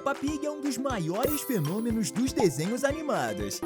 Peppa Pig é um dos maiores fenômenos dos desenhos animados.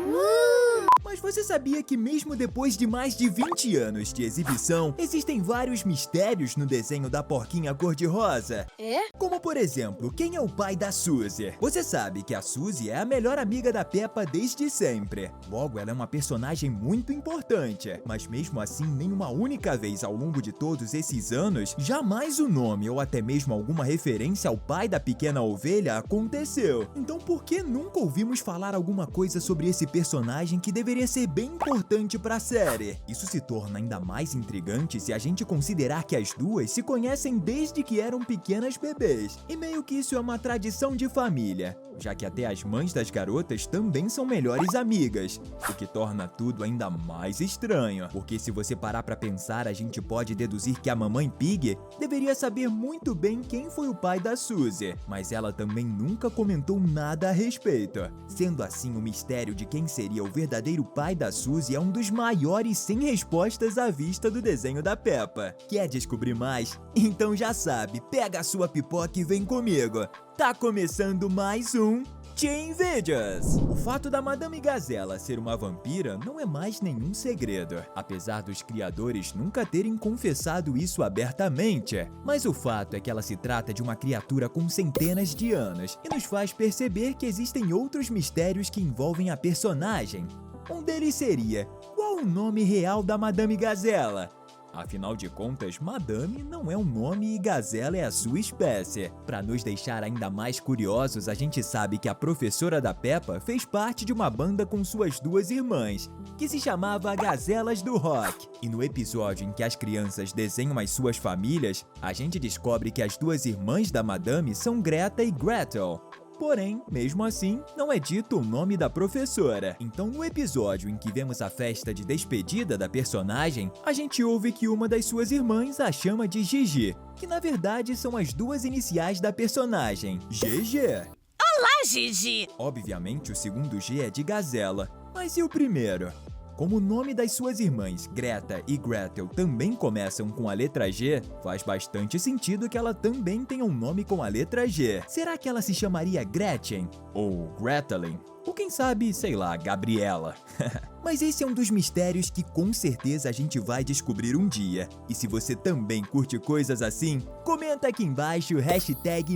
Mas você sabia que mesmo depois de mais de 20 anos de exibição, existem vários mistérios no desenho da porquinha cor-de-rosa? É? Como por exemplo, quem é o pai da Suzy? Você sabe que a Suzy é a melhor amiga da Peppa desde sempre. Logo, ela é uma personagem muito importante. Mas mesmo assim, nenhuma única vez ao longo de todos esses anos, jamais o nome ou até mesmo alguma referência ao pai da pequena ovelha aconteceu. Então por que nunca ouvimos falar alguma coisa sobre esse personagem que deveria ser bem importante para a série? Isso se torna ainda mais intrigante se a gente considerar que as duas se conhecem desde que eram pequenas bebês. E meio que isso é uma tradição de família, já que até as mães das garotas também são melhores amigas, o que torna tudo ainda mais estranho. Porque se você parar pra pensar, a gente pode deduzir que a mamãe Pig deveria saber muito bem quem foi o pai da Suzy, mas ela também nunca comentou nada a respeito. Sendo assim, o mistério de quem seria o verdadeiro pai da Suzy é um dos maiores sem respostas à vista do desenho da Peppa. Quer descobrir mais? Então já sabe, pega a sua pipoca e vem comigo. Tá começando mais um Teen Videos! O fato da Madame Gazela ser uma vampira não é mais nenhum segredo, apesar dos criadores nunca terem confessado isso abertamente. Mas o fato é que ela se trata de uma criatura com centenas de anos e nos faz perceber que existem outros mistérios que envolvem a personagem. Um deles seria: qual o nome real da Madame Gazela? Afinal de contas, Madame não é um nome e Gazela é a sua espécie. Para nos deixar ainda mais curiosos, a gente sabe que a professora da Peppa fez parte de uma banda com suas duas irmãs, que se chamava Gazelas do Rock. E no episódio em que as crianças desenham as suas famílias, a gente descobre que as duas irmãs da Madame são Greta e Gretel. Porém, mesmo assim, não é dito o nome da professora. Então, no episódio em que vemos a festa de despedida da personagem, a gente ouve que uma das suas irmãs a chama de Gigi, que na verdade são as duas iniciais da personagem, GG. Olá, Gigi! Obviamente, o segundo G é de Gazela, mas e o primeiro? Como o nome das suas irmãs, Greta e Gretel, também começam com a letra G, faz bastante sentido que ela também tenha um nome com a letra G. Será que ela se chamaria Gretchen? Ou Gretelin? Ou quem sabe, sei lá, Gabriela? Mas esse é um dos mistérios que com certeza a gente vai descobrir um dia. E se você também curte coisas assim, comenta aqui embaixo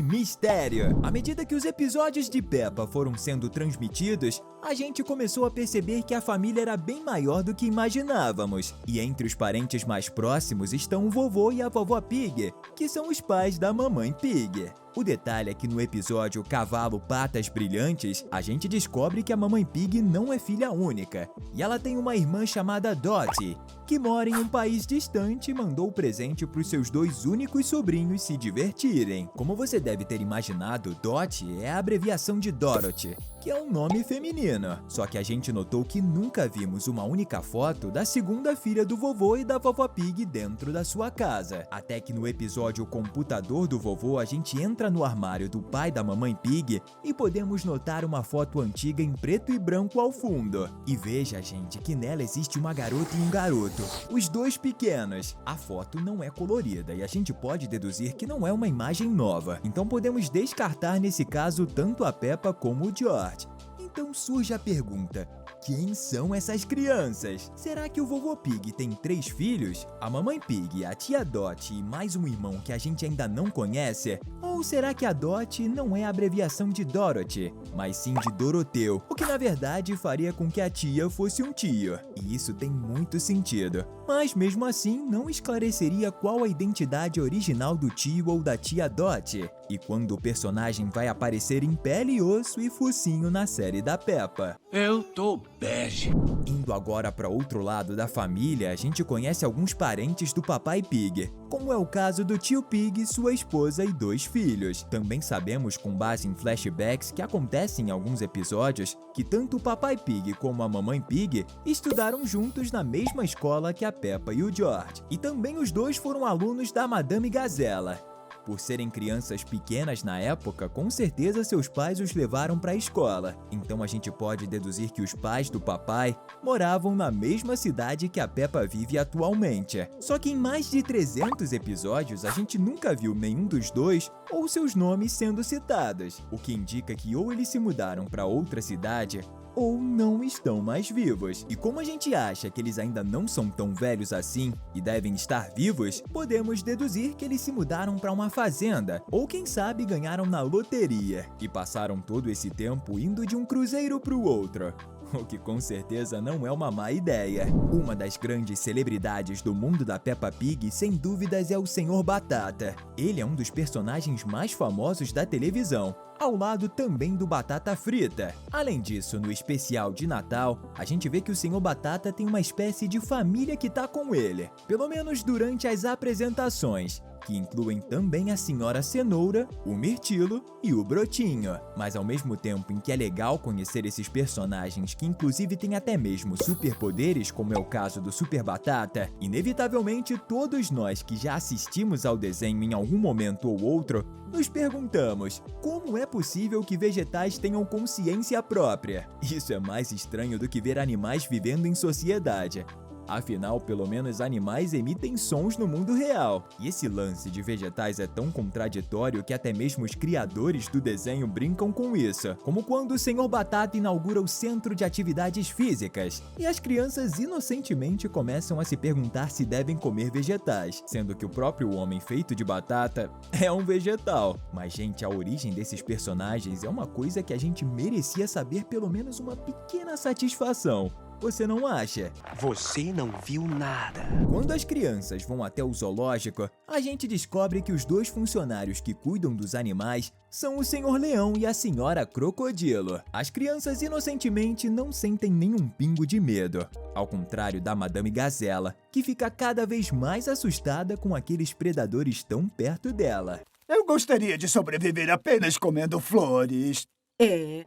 #mistério. À medida que os episódios de Peppa foram sendo transmitidos, a gente começou a perceber que a família era bem maior do que imaginávamos. E entre os parentes mais próximos estão o vovô e a vovó Pig, que são os pais da mamãe Pig. O detalhe é que no episódio Cavalo Patas Brilhantes, a gente descobre que a mamãe Pig não é filha única, e ela tem uma irmã chamada Dottie, que mora em um país distante e mandou o presente para os seus dois únicos sobrinhos se divertirem. Como você deve ter imaginado, Dottie é a abreviação de Dorothy, que é um nome feminino. Só que a gente notou que nunca vimos uma única foto da segunda filha do vovô e da vovó Pig dentro da sua casa. Até que no episódio Computador do Vovô, a gente entra no armário do pai da mamãe Pig e podemos notar uma foto antiga em preto e branco ao fundo. E veja, gente, que nela existe uma garota e um garoto, os dois pequenos. A foto não é colorida e a gente pode deduzir que não é uma imagem nova. Então podemos descartar nesse caso tanto a Peppa como o George. Então surge a pergunta: quem são essas crianças? Será que o vovô Pig tem 3 filhos? A mamãe Pig, a tia Dottie e mais um irmão que a gente ainda não conhece? Ou será que a Dottie não é a abreviação de Dorothy, mas sim de Doroteu, o que na verdade faria com que a tia fosse um tio? E isso tem muito sentido. Mas mesmo assim, não esclareceria qual a identidade original do tio ou da tia Dottie. E quando o personagem vai aparecer em pele e osso e focinho na série da Peppa. Eu tô bege. Indo agora para outro lado da família, a gente conhece alguns parentes do papai Pig, como é o caso do tio Pig, sua esposa e 2 filhos. Também sabemos, com base em flashbacks que acontecem em alguns episódios, que tanto o papai Pig como a mamãe Pig estudaram juntos na mesma escola que a Peppa e o George. E também os dois foram alunos da Madame Gazela. Por serem crianças pequenas na época, com certeza seus pais os levaram para a escola. Então a gente pode deduzir que os pais do papai moravam na mesma cidade que a Peppa vive atualmente. Só que em mais de 300 episódios, a gente nunca viu nenhum dos dois ou seus nomes sendo citados, o que indica que ou eles se mudaram para outra cidade ou não estão mais vivos. E como a gente acha que eles ainda não são tão velhos assim e devem estar vivos, podemos deduzir que eles se mudaram para uma fazenda ou quem sabe ganharam na loteria e passaram todo esse tempo indo de um cruzeiro para o outro. O que com certeza não é uma má ideia. Uma das grandes celebridades do mundo da Peppa Pig, sem dúvidas, é o Sr. Batata. Ele é um dos personagens mais famosos da televisão, ao lado também do Batata Frita. Além disso, no especial de Natal, a gente vê que o Sr. Batata tem uma espécie de família que tá com ele, pelo menos durante as apresentações, que incluem também a Senhora Cenoura, o Mirtilo e o Brotinho. Mas ao mesmo tempo em que é legal conhecer esses personagens que inclusive têm até mesmo superpoderes, como é o caso do Super Batata, inevitavelmente todos nós que já assistimos ao desenho em algum momento ou outro, nos perguntamos, como é possível que vegetais tenham consciência própria? Isso é mais estranho do que ver animais vivendo em sociedade. Afinal, pelo menos animais emitem sons no mundo real. E esse lance de vegetais é tão contraditório que até mesmo os criadores do desenho brincam com isso. Como quando o Sr. Batata inaugura o Centro de Atividades Físicas. E as crianças inocentemente começam a se perguntar se devem comer vegetais, sendo que o próprio homem feito de batata é um vegetal. Mas, gente, a origem desses personagens é uma coisa que a gente merecia saber pelo menos uma pequena satisfação. Você não acha? Você não viu nada. Quando as crianças vão até o zoológico, a gente descobre que os dois funcionários que cuidam dos animais são o Senhor Leão e a Senhora Crocodilo. As crianças inocentemente não sentem nenhum pingo de medo, ao contrário da Madame Gazela, que fica cada vez mais assustada com aqueles predadores tão perto dela. Eu gostaria de sobreviver apenas comendo flores.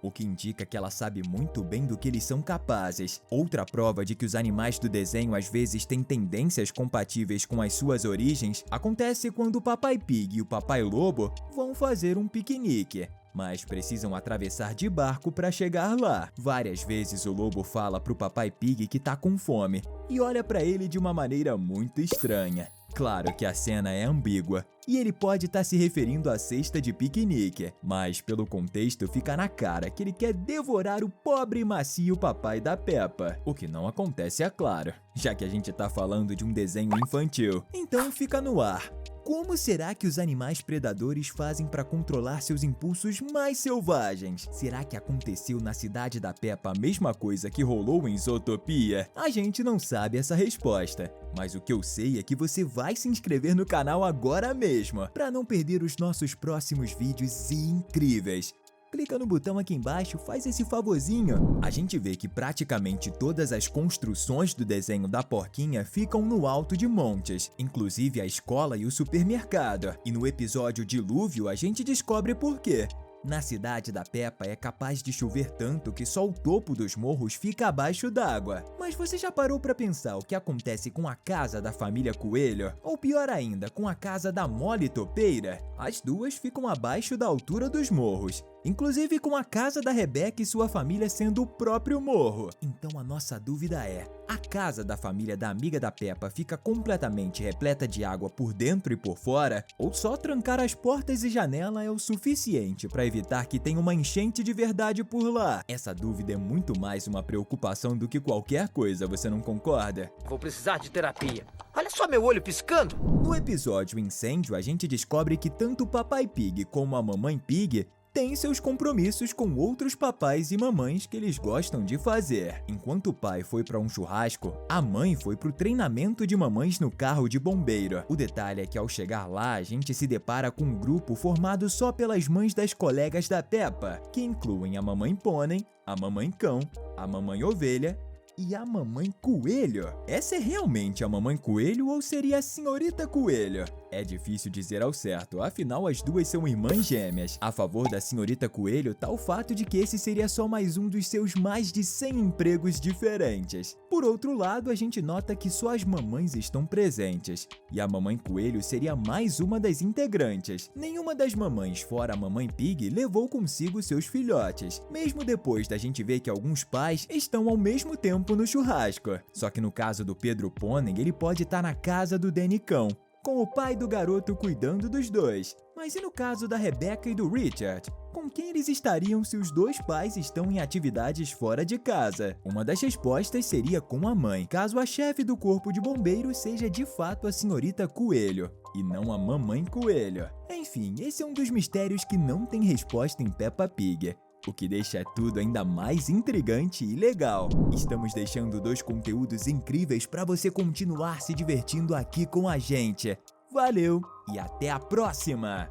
O que indica que ela sabe muito bem do que eles são capazes. Outra prova de que os animais do desenho às vezes têm tendências compatíveis com as suas origens acontece quando o Papai Pig e o Papai Lobo vão fazer um piquenique, mas precisam atravessar de barco para chegar lá. Várias vezes o lobo fala pro Papai Pig que tá com fome e olha para ele de uma maneira muito estranha. Claro que a cena é ambígua e ele pode estar se referindo à cesta de piquenique, mas pelo contexto fica na cara que ele quer devorar o pobre e macio papai da Peppa. O que não acontece, é claro, já que a gente tá falando de um desenho infantil. Então fica no ar. Como será que os animais predadores fazem para controlar seus impulsos mais selvagens? Será que aconteceu na cidade da Peppa a mesma coisa que rolou em Zootopia? A gente não sabe essa resposta, mas o que eu sei é que você vai se inscrever no canal agora mesmo, para não perder os nossos próximos vídeos incríveis. Clica no botão aqui embaixo, faz esse favorzinho. A gente vê que praticamente todas as construções do desenho da porquinha ficam no alto de montes, inclusive a escola e o supermercado. E no episódio Dilúvio a gente descobre por quê. Na cidade da Peppa é capaz de chover tanto que só o topo dos morros fica abaixo d'água. Mas você já parou para pensar o que acontece com a casa da família Coelho? Ou pior ainda, com a casa da Molly Topeira? As duas ficam abaixo da altura dos morros, inclusive com a casa da Rebeca e sua família sendo o próprio morro. Então a nossa dúvida é, a casa da família da amiga da Peppa fica completamente repleta de água por dentro e por fora? Ou só trancar as portas e janela é o suficiente para evitar que tenha uma enchente de verdade por lá? Essa dúvida é muito mais uma preocupação do que qualquer coisa, você não concorda? Vou precisar de terapia. Olha só meu olho piscando. No episódio Incêndio, a gente descobre que tanto o Papai Pig como a Mamãe Pig têm seus compromissos com outros papais e mamães que eles gostam de fazer. Enquanto o pai foi para um churrasco, a mãe foi para o treinamento de mamães no carro de bombeiro. O detalhe é que ao chegar lá, a gente se depara com um grupo formado só pelas mães das colegas da Peppa, que incluem a Mamãe Pônei, a Mamãe Cão, a Mamãe Ovelha e a Mamãe Coelho. Essa é realmente a Mamãe Coelho ou seria a Senhorita Coelho? É difícil dizer ao certo, afinal as duas são irmãs gêmeas. A favor da senhorita Coelho tá o fato de que esse seria só mais um dos seus mais de 100 empregos diferentes. Por outro lado, a gente nota que só as mamães estão presentes, e a mamãe Coelho seria mais uma das integrantes. Nenhuma das mamães, fora a mamãe Pig, levou consigo seus filhotes, mesmo depois da gente ver que alguns pais estão ao mesmo tempo no churrasco. Só que no caso do Pedro Pônei, ele pode estar na casa do Denicão, com o pai do garoto cuidando dos dois. Mas e no caso da Rebecca e do Richard? Com quem eles estariam se os dois pais estão em atividades fora de casa? Uma das respostas seria com a mãe, caso a chefe do corpo de bombeiros seja de fato a senhorita Coelho, e não a mamãe Coelho. Enfim, esse é um dos mistérios que não tem resposta em Peppa Pig, o que deixa tudo ainda mais intrigante e legal. Estamos deixando 2 conteúdos incríveis para você continuar se divertindo aqui com a gente. Valeu e até a próxima!